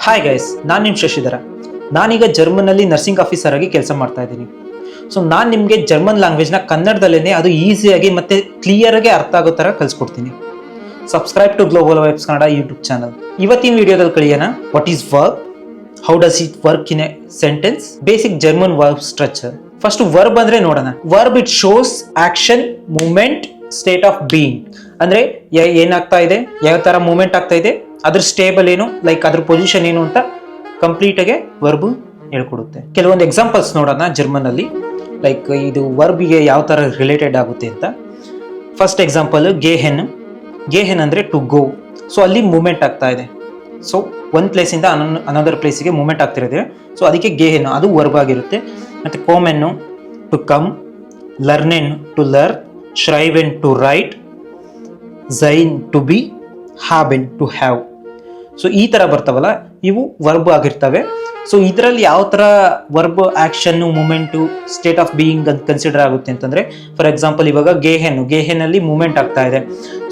Hi guys, ನಾನು ನಿಮ್ಮ ಶಶಿಧರ. ನಾನೀಗ ಜರ್ಮನಲ್ಲಿ ನರ್ಸಿಂಗ್ ಆಫೀಸರ್ ಆಗಿ ಕೆಲಸ ಮಾಡ್ತಾ ಇದ್ದೀನಿ. ಸೊ ನಾನು ನಿಮಗೆ ಜರ್ಮನ್ ಲ್ಯಾಂಗ್ವೇಜ್ನ ಕನ್ನಡದಲ್ಲೇ ಅದು ಈಸಿಯಾಗಿ ಮತ್ತೆ ಕ್ಲಿಯರ್ ಆಗಿ ಅರ್ಥ ಆಗೋ ಥರ ಕಲಿಸ್ಕೊಡ್ತೀನಿ. Subscribe to Global Vibes Kannada YouTube channel. ಇವತ್ತಿನ ವಿಡಿಯೋದಲ್ಲಿ ಕಲಿಯೋಣ what is verb, how does it work in a sentence, basic German verb structure. First verb ಅಂದ್ರೆ ನೋಡೋಣ. Verb it shows action, movement, state of being. ಅಂದ್ರೆ ಏನಾಗ್ತಾ ಇದೆ, ಯಾವ ತರ ಮೂವ್ಮೆಂಟ್ ಆಗ್ತಾ ಇದೆ, ಅದ್ರ ಸ್ಟೇಬಲ್ ಏನು, ಲೈಕ್ ಅದ್ರ ಪೊಸಿಷನ್ ಏನು ಅಂತ ಕಂಪ್ಲೀಟ್ ಆಗಿ ವರ್ಬ್ ಹೇಳ್ಕೊಡುತ್ತೆ. ಕೆಲವೊಂದು ಎಕ್ಸಾಂಪಲ್ಸ್ ನೋಡೋಣ ಜರ್ಮನ್ ಅಲ್ಲಿ, ಲೈಕ್ ಇದು ವರ್ಬ್ಗೆ ಯಾವ ತರ ರಿಲೇಟೆಡ್ ಆಗುತ್ತೆ ಅಂತ. First example ಗೇಹೆನ್. ಗೇಹೆನ್ ಅಂದ್ರೆ ಟು ಗೋ. ಸೊ ಅಲ್ಲಿ ಮೂವ್ಮೆಂಟ್ ಆಗ್ತಾ ಇದೆ. ಸೊ ಒಂದ್ ಪ್ಲೇಸ್ ಇಂದ ಅನದರ್ ಪ್ಲೇಸ್ಗೆ ಮೂವ್ಮೆಂಟ್ ಆಗ್ತಿರೋದೆ. ಸೊ ಅದಕ್ಕೆ ಗೇಹೆನ್ ಅದು ವರ್ಬ್ ಆಗಿರುತ್ತೆ. ಮತ್ತೆ ಕೋಮೆನ್ನು ಟು ಕಮ್, ಲರ್ನೆನ್ ಟು ಲರ್ನ್, ಶ್ರೈವೆನ್ ಟು ರೈಟ್, ಝೈನ್ ಟು ಬಿ, ಹ್ಯಾಬೆನ್ ಟು ಹ್ಯಾವ್. ಸೊ ಈ ತರ ಬರ್ತಾವಲ್ಲ, ಇವು ವರ್ಬ್ ಆಗಿರ್ತವೆ. ಸೊ ಇದರಲ್ಲಿ ಯಾವ ತರ verb action, moment, state of being ಅಂತ ಕನ್ಸಿಡರ್ ಆಗುತ್ತೆ ಅಂತಂದ್ರೆ, ಫಾರ್ ಎಕ್ಸಾಂಪಲ್ ಇವಾಗ ಗೇಹೆನ್ ಅಲ್ಲಿ ಮೂವ್ಮೆಂಟ್ ಆಗ್ತಾ ಇದೆ.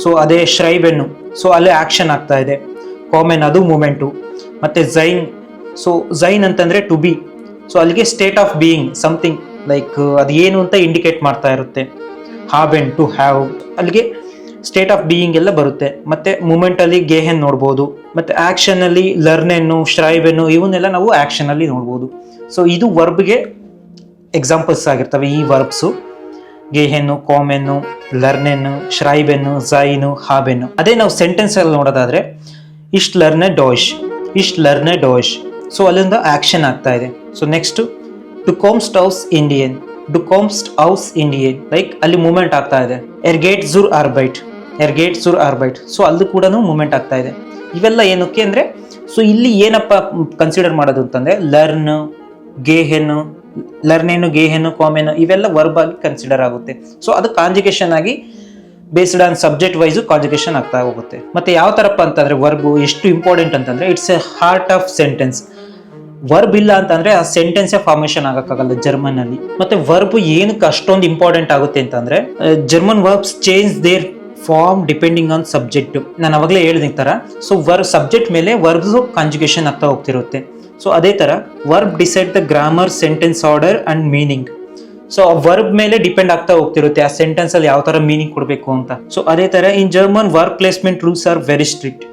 ಸೊ ಅದೇ ಶ್ರೈವೆನ್ನು, ಸೊ ಅಲ್ಲೇ ಆಕ್ಷನ್ ಆಗ್ತಾ ಇದೆ. ಕಾಮೆನ್ ಅದು ಮೂಮೆಂಟು. ಮತ್ತೆ ಝೈನ್, ಸೊ ಝೈನ್ ಅಂತಂದ್ರೆ ಟು ಬಿ. ಸೊ ಅಲ್ಲಿಗೆ state of being something, like ಅದು ಏನು ಅಂತ ಇಂಡಿಕೇಟ್ ಮಾಡ್ತಾ ಇರುತ್ತೆ. ಹ್ಯಾಬೆನ್ ಟು ಹ್ಯಾವ್, ಅಲ್ಲಿಗೆ ಸ್ಟೇಟ್ ಆಫ್ ಬೀಯಿಂಗ್ ಎಲ್ಲ ಬರುತ್ತೆ. ಮತ್ತೆ ಮೂಮೆಂಟ್ ಅಲ್ಲಿ ಗೇಹೆನ್ ನೋಡ್ಬೋದು. ಮತ್ತೆ ಆಕ್ಷನ್ ಅಲ್ಲಿ ಲರ್ನೆನ್ನು, ಶ್ರೈವೆನ್ನು ಇವನ್ನೆಲ್ಲ ನಾವು ಆಕ್ಷನ್ ಅಲ್ಲಿ ನೋಡ್ಬೋದು. ಸೊ ಇದು ವರ್ಬ್ಗೆ ಎಕ್ಸಾಂಪಲ್ಸ್ ಆಗಿರ್ತವೆ ಈ ವರ್ಬ್ಸು. ಗೇಹೆನ್ನು, ಕಾಮೆನ್ನು, ಲರ್ನೆನ್ನು, ಶ್ರೈವೆನ್ನು, ಝೈನು, ಹಾಬೆನ್ನು. ಅದೇ ನಾವು ಸೆಂಟೆನ್ಸ್ ಅಲ್ಲಿ ನೋಡೋದಾದ್ರೆ ಇಷ್ಟ್ ಲರ್ನೆ ಡಾಯ್ಶ್, ಇಷ್ಟ್ ಲರ್ನೆ ಡಾಯ್ಶ್. ಸೊ ಅಲ್ಲಿಂದ ಆಕ್ಷನ್ ಆಗ್ತಾ ಇದೆ. ಸೊ ನೆಕ್ಸ್ಟ್ ಟು ಕಾಮ್ಸ್ಟ್ ಹೌಸ್ ಇಂಡಿಯನ್, ಡು ಕಾಮ್ಸ್ಟ್ ಹೌಸ್ ಇಂಡಿಯನ್, ಲೈಕ್ ಅಲ್ಲಿ ಮೂವ್ಮೆಂಟ್ ಆಗ್ತಾ ಇದೆ. ಎರ್ಗೇಟ್ ಜುರ್ ಆರ್ಬೈಟ್, ಎರ್ಗೇಟ್ ಜುರ್ ಆರ್ಬೈಟ್. ಸೊ ಅಲ್ಲಿ ಕೂಡ ಮೂವ್ಮೆಂಟ್ ಆಗ್ತಾ ಇದೆ. ಇವೆಲ್ಲ ಏನಕ್ಕೆ ಅಂದ್ರೆ, ಸೊ ಇಲ್ಲಿ ಏನಪ್ಪ ಕನ್ಸಿಡರ್ ಮಾಡೋದು ಅಂತಂದ್ರೆ ಲರ್ನ್, ಗೇಹೆನ್ನು, ಲರ್ನೇನು, ಗೇಹೆನ್ನು, ಕಾಮೆನ್ನು ಇವೆಲ್ಲ ವರ್ಬ್ ಆಗಿ ಕನ್ಸಿಡರ್ ಆಗುತ್ತೆ. ಸೊ ಅದು ಕಾಂಜುಗೇಷನ್ ಆಗಿ based on subject wise conjugation ಆಗ್ತಾ ಹೋಗುತ್ತೆ. ಮತ್ತೆ ಯಾವ ತರಪ್ಪ ಅಂತಂದ್ರೆ ವರ್ಬ್ ಎಷ್ಟು ಇಂಪಾರ್ಟೆಂಟ್ ಅಂತಂದ್ರೆ it's A heart of sentence. Verb ಇಲ್ಲ ಅಂತಂದ್ರೆ ಆ ಸೆಂಟೆನ್ಸ್ ಫಾರ್ಮೇಶನ್ ಆಗಕ್ಕಾಗಲ್ಲ ಜರ್ಮನ್ ಅಲ್ಲಿ. ಮತ್ತೆ ವರ್ಬ್ ಏನಕ್ಕೆ ಅಷ್ಟೊಂದು ಇಂಪಾರ್ಟೆಂಟ್ ಆಗುತ್ತೆ ಅಂತಂದ್ರೆ, German verbs change their form depending on subject. ನಾನು ಅವಾಗಲೇ ಹೇಳಿದ ತರ, ಸೊ ಸಬ್ಜೆಕ್ಟ್ ಮೇಲೆ ವರ್ಬ್ಸ್ ಕಾಂಜುಗೇಷನ್ ಆಗ್ತಾ ಹೋಗ್ತಿರುತ್ತೆ. ಸೊ ಅದೇ ತರ verb decide the grammar, sentence order and meaning. So verb ಮೇಲೆ ಡಿಪೆಂಡ್ ಆಗ್ತಾ ಹೋಗ್ತಿರುತ್ತೆ ಆ ಸೆಂಟೆನ್ಸ್ ಅಲ್ಲಿ ಯಾವ ತರ ಮೀನಿಂಗ್ ಕೊಡಬೇಕು ಅಂತ. ಸೊ ಅದೇ ತರ in German verb placement rules are very strict.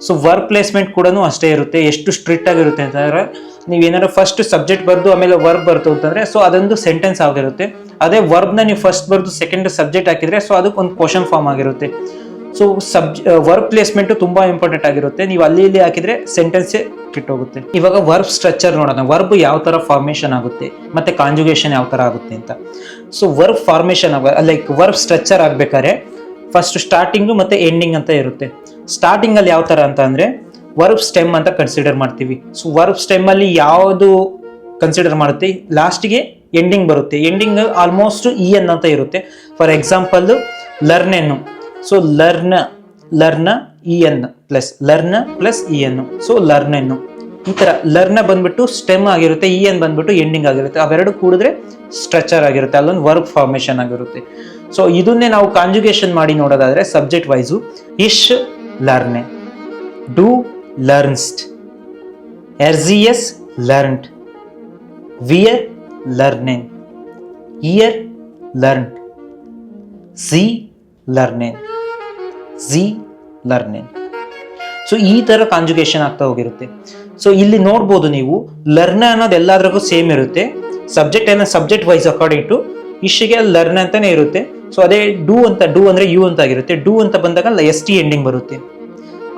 So verb placement ಕೂಡ ಅಷ್ಟೇ ಇರುತ್ತೆ. ಎಷ್ಟು ಸ್ಟ್ರಿಕ್ಟ್ ಆಗಿರುತ್ತೆ ಅಂತಂದ್ರೆ, ನೀವೇನಾದ್ರು ಫಸ್ಟ್ ಸಬ್ಜೆಕ್ಟ್ ಬರ್ದು ಆಮೇಲೆ ವರ್ಬ್ ಬರ್ತು ಅಂತಂದ್ರೆ, ಸೊ ಅದೊಂದು ಸೆಂಟೆನ್ಸ್ ಆಗಿರುತ್ತೆ. ಅದೇ ವರ್ಬ್ನ ನೀವು ಫಸ್ಟ್ ಬರ್ದು ಸೆಕೆಂಡ್ ಸಬ್ಜೆಕ್ಟ್ ಹಾಕಿದ್ರೆ, ಸೊ ಅದಕ್ಕೆ ಒಂದು ಕ್ವಶನ್ ಫಾರ್ಮ್ ಆಗಿರುತ್ತೆ. ಸೊ ವರ್ಬ್ ಪ್ಲೇಸ್ಮೆಂಟ್ ತುಂಬಾ ಇಂಪಾರ್ಟೆಂಟ್ ಆಗಿರುತ್ತೆ. ನೀವು ಅಲ್ಲಿ ಇಲ್ಲಿ ಹಾಕಿದ್ರೆ ಸೆಂಟೆನ್ಸೇ ಕೆಟ್ಟೋಗುತ್ತೆ. ಇವಾಗ ವರ್ಬ್ ಸ್ಟ್ರಕ್ಚರ್ ನೋಡೋಣ. ವರ್ಬ್ ಯಾವ ತರ ಫಾರ್ಮೇಶನ್ ಆಗುತ್ತೆ ಮತ್ತೆ ಕಾಂಜುಗೇಷನ್ ಯಾವ ತರ ಆಗುತ್ತೆ ಅಂತ. So verb formation like verb structure ಆಗ್ಬೇಕಾದ್ರೆ ಫಸ್ಟ್ ಸ್ಟಾರ್ಟಿಂಗ್ ಮತ್ತೆ ಎಂಡಿಂಗ್ ಅಂತ ಇರುತ್ತೆ. ಸ್ಟಾರ್ಟಿಂಗ್ ಅಲ್ಲಿ ಯಾವ ತರ ಅಂತ ಅಂದ್ರೆ ವರ್ಬ್ ಸ್ಟೆಮ್ ಅಂತ ಕನ್ಸಿಡರ್ ಮಾಡ್ತೀವಿ. ಸೊ ವರ್ಬ್ ಸ್ಟೆಮ್ ಅಲ್ಲಿ ಯಾವುದು ಕನ್ಸಿಡರ್ ಮಾಡುತ್ತೆ, ಲಾಸ್ಟ್ಗೆ ಎಂಡಿಂಗ್ ಬರುತ್ತೆ. ಎಂಡಿಂಗ್ ಆಲ್ಮೋಸ್ಟ್ ಇಎನ್ ಅಂತ ಇರುತ್ತೆ. ಫಾರ್ ಎಕ್ಸಾಂಪಲ್ ಲರ್ನೆನ್ನು, so learn EN plus learn plus EN, so ಲರ್ನೆನ್ನು. ಈ ತರ ಲರ್ನ ಬಂದ್ಬಿಟ್ಟು ಸ್ಟೆಮ್ ಆಗಿರುತ್ತೆ, ಇಎನ್ ಬಂದ್ಬಿಟ್ಟು ಎಂಡಿಂಗ್ ಆಗಿರುತ್ತೆ. ಅವೆರಡು ಕೂಡಿದ್ರೆ ಸ್ಟ್ರಕ್ಚರ್ ಆಗಿರುತ್ತೆ, ಅಲ್ಲೊಂದು ವರ್ಬ್ ಫಾರ್ಮೇಶನ್ ಆಗಿರುತ್ತೆ. ಸೊ ಇದನ್ನೇ ನಾವು ಕಾಂಜುಗೇಷನ್ ಮಾಡಿ ನೋಡೋದಾದ್ರೆ ಸಬ್ಜೆಕ್ಟ್ ವೈಸು ಇಶ್ ಲರ್ನೆ, ಡು ಲರ್ನ್ಸ್ಟ್, ಎರ್ಜಿಯಸ್ ಲರ್ನ್ಡ್, ವಿಯರ್ ಲರ್ನೆನ್, ಇಯರ್ ಲರ್ನ್ಡ್, ಝಿ ಲರ್ನೆನ್, ಝಿ ಲರ್ನೆನ್. ಸೊ ಈ ತರ ಕಾಂಜುಗೇಷನ್ ಆಗ್ತಾ ಹೋಗಿರುತ್ತೆ. ಸೊ ಇಲ್ಲಿ ನೋಡ್ಬೋದು ನೀವು, ಲರ್ನ ಅನ್ನೋದು ಎಲ್ಲಾದ್ರಿಗೂ ಸೇಮ್ ಇರುತ್ತೆ. ಸಬ್ಜೆಕ್ಟ್ ವೈಸ್ ಅಕಾರ್ಡಿಂಗ್ ಟು ಇಶ್ಗೆ ಲರ್ನ್ ಅಂತಾನೆ ಇರುತ್ತೆ. ಸೊ ಅದೇ ಡು ಅಂದ್ರೆ ಯು ಅಂತ ಆಗಿರುತ್ತೆ. ಡು ಅಂತ ಬಂದಾಗ ಎಸ್ ಟಿ ಎಂಡಿಂಗ್ ಬರುತ್ತೆ.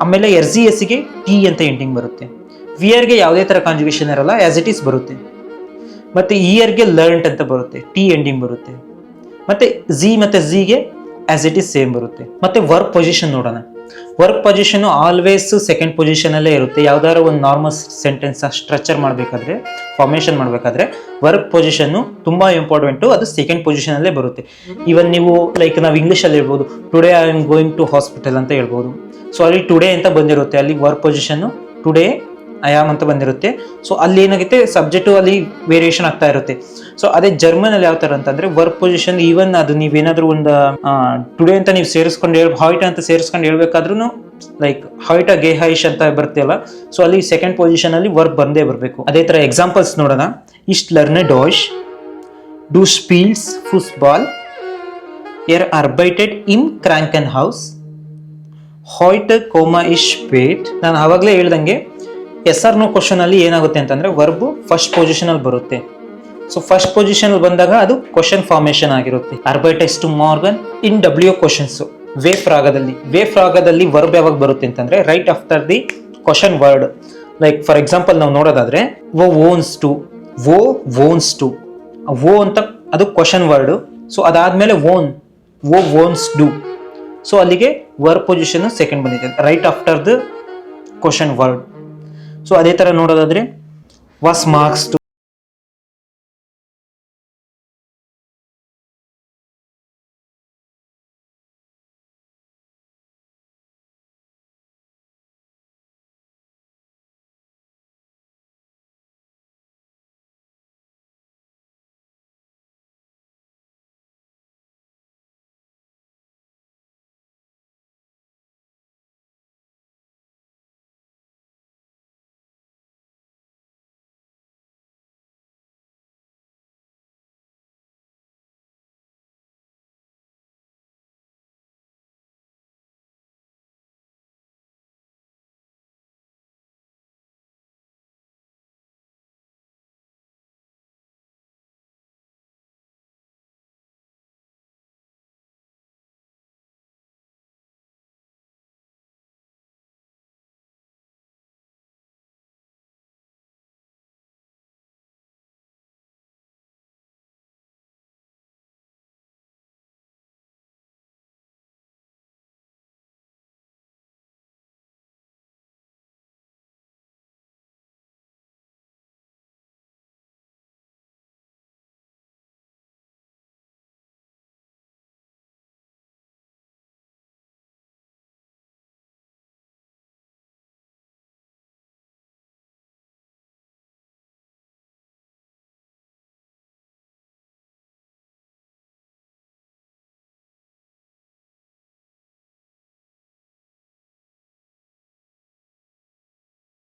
ಆಮೇಲೆ ಎಸ್ ಗೆ ಟಿ ಅಂತ ಎಂಡಿಂಗ್ ಬರುತ್ತೆ. ವಿಯರ್ಗೆ ಯಾವುದೇ ತರ ಕಾಂಜುಗೇಷನ್ ಇರಲ್ಲ, ಆಸ್ ಇಟ್ ಈಸ್ ಬರುತ್ತೆ. ಮತ್ತೆ ಇಯರ್ಗೆ ಲರ್ನ್ಟ್ ಅಂತ ಬರುತ್ತೆ, ಟಿ ಎಂಡಿಂಗ್ ಬರುತ್ತೆ. ಮತ್ತೆ ಝಿ ಮತ್ತೆ ಝಿಗೆ ಆಸ್ ಇಟ್ ಈಸ್ ಸೇಮ್ ಬರುತ್ತೆ. ಮತ್ತೆ ವರ್ಕ್ ಪೊಸಿಷನ್ ನೋಡೋಣ. Verb position always second position ಅಲ್ಲೇ ಇರುತ್ತೆ. ಯಾವ್ದಾದ್ರು ಒಂದು ನಾರ್ಮಲ್ ಸೆಂಟೆನ್ಸ್ ಸ್ಟ್ರಕ್ಚರ್ ಮಾಡಬೇಕಾದ್ರೆ, ಫಾರ್ಮೇಶನ್ ಮಾಡಬೇಕಾದ್ರೆ ವರ್ಕ್ ಪೊಸಿಷನ್ ತುಂಬಾ ಇಂಪಾರ್ಟೆಂಟ್. ಅದು ಸೆಕೆಂಡ್ ಪೊಸಿಷನ್ ಅಲ್ಲೇ ಬರುತ್ತೆ. ಇವನ್ ನೀವು ಲೈಕ್ ನಾವು ಇಂಗ್ಲಿಷ್ ಅಲ್ಲಿ ಹೇಳ್ಬೋದು, today I am going to hospital ಅಂತ ಹೇಳ್ಬೋದು. ಸೊ ಅಲ್ಲಿ ಟುಡೇ ಅಂತ ಬಂದಿರುತ್ತೆ, ಅಲ್ಲಿ verb position today I am ಅಂತ ಬಂದಿರುತ್ತೆ. ಸೊ ಅಲ್ಲಿ ಏನಾಗುತ್ತೆ, ಸಬ್ಜೆಕ್ಟು ಅಲ್ಲಿ ವೇರಿಯೇಷನ್ ಆಗ್ತಾ ಇರುತ್ತೆ. ಸೊ ಅದೇ ಜರ್ಮನ್ ಅಲ್ಲಿ ಯಾವ ತರ ಅಂತಂದ್ರೆ ವರ್ಕ್ ಪೊಸಿಷನ್, ಈವನ್ ಅದು ನೀವೇನಾದ್ರೂ ಒಂದು ಟುಡೇ ಅಂತ ನೀವು ಸೇರಿಸ್ಕೊಂಡು ಹಾಯ್ಟ್ ಅಂತ ಸೇರಿಸ್ಕೊಂಡು ಹೇಳ್ಬೇಕಾದ್ರೂ ಲೈಕ್ ಹಾಯ್ಟ್ ಗೆ ಹೈಶ್ ಅಂತ ಬರುತ್ತಲ್ಲ, ಸೊ ಅಲ್ಲಿ ಸೆಕೆಂಡ್ ಪೊಸಿಷನ್ ಅಲ್ಲಿ ವರ್ಕ್ ಬಂದೇ ಬರಬೇಕು. ಅದೇ ತರ ಎಕ್ಸಾಂಪಲ್ಸ್ ನೋಡೋಣ. ಇಸ್ಟ್ ಲರ್ನೆ ಡಾಯ್ಶ್, ಡು ಸ್ಪೀಲ್ಸ್ ಫುಟ್ಬಾಲ್, ಎರ್ ಅರ್ಬೈಟೆಡ್ ಇಮ್ ಕ್ರಾಂಕನ್ ಹೌಸ್, ಹಾಯ್ಟ್ ಕೋಮಾ ಇಶ್ ಪೇಟ್. ನಾನು ಆವಾಗಲೇ ಹೇಳ್ದಂಗೆ ಎಸ್ ಆರ್ ನೋ ಕ್ವಶನ್ ಅಲ್ಲಿ ಏನಾಗುತ್ತೆ ಅಂತಂದ್ರೆ ವರ್ಬ್ ಫಸ್ಟ್ ಪೊಸಿಷನ್ ಅಲ್ಲಿ ಬರುತ್ತೆ. ಸೊ ಫಸ್ಟ್ ಪೊಸಿಷನ್ ಅಲ್ಲಿ ಬಂದಾಗ ಅದು ಕ್ವಶನ್ ಫಾರ್ಮೇಶನ್ ಆಗಿರುತ್ತೆ. ಅರ್ಬೈಟೆಸ್ ಟು ಮಾರ್ಗನ್ ಇನ್ ಡಬ್ಲ್ಯೂ ಕ್ವಶನ್ಸ್. ವೇ ಫ್ರಾಗದಲ್ಲಿ ವರ್ಬ್ ಯಾವಾಗ ಬರುತ್ತೆ ಅಂತಂದ್ರೆ right after the question word. Like for example ನಾವು ನೋಡೋದಾದ್ರೆ ಓನ್ಸ್ ಟು, ವೋನ್ಸ್ ಟು, ವೋ ಅಂತ ಅದು ಕ್ವಶನ್ ವರ್ಡ್. ಸೊ ಅದಾದ್ಮೇಲೆ ವೋನ್ಸ್ ಡು. ಸೊ ಅಲ್ಲಿಗೆ ವರ್ಬ್ ಪೊಸಿಷನ್ ಸೆಕೆಂಡ್ ಬಂದಿದೆ right after the question word. So ಅದೇ ತರ ನೋಡೋದಾದ್ರೆ ವಾಸ್ ಮಾರ್ಕ್ಸ್ ಟು,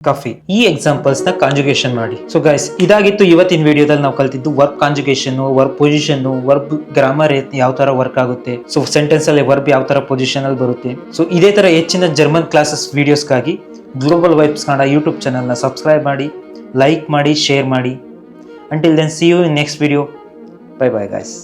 ಕಾಫಿ. ಈ ಎಕ್ಸಾಂಪಲ್ಸ್ ನ ಕಾಂಜುಗೇಷನ್ ಮಾಡಿ. ಸೊ ಗೈಸ್, ಇದಾಗಿತ್ತು ಇವತ್ತಿನ ವಿಡಿಯೋದಲ್ಲಿ ನಾವು ಕಲ್ತಿದ್ದು verb conjugation, verb position, verb grammar ಯಾವ ತರ ವರ್ಕ್ ಆಗುತ್ತೆ, ಸೊ ಸೆಂಟೆನ್ಸ್ ಅಲ್ಲಿ ವರ್ಬ್ ಯಾವ ತರ ಪೊಸಿಷನ್ ಅಲ್ಲಿ ಬರುತ್ತೆ. ಸೊ ಇದೇ ತರ ಹೆಚ್ಚಿನ ಜರ್ಮನ್ ಕ್ಲಾಸಸ್ ವಿಡಿಯೋಸ್ಗಾಗಿ Global Vibes Kannada YouTube channel ನ ಸಬ್ಸ್ಕ್ರೈಬ್ ಮಾಡಿ, ಲೈಕ್ ಮಾಡಿ, ಶೇರ್ ಮಾಡಿ. Until then see you in next video. Bye bye guys.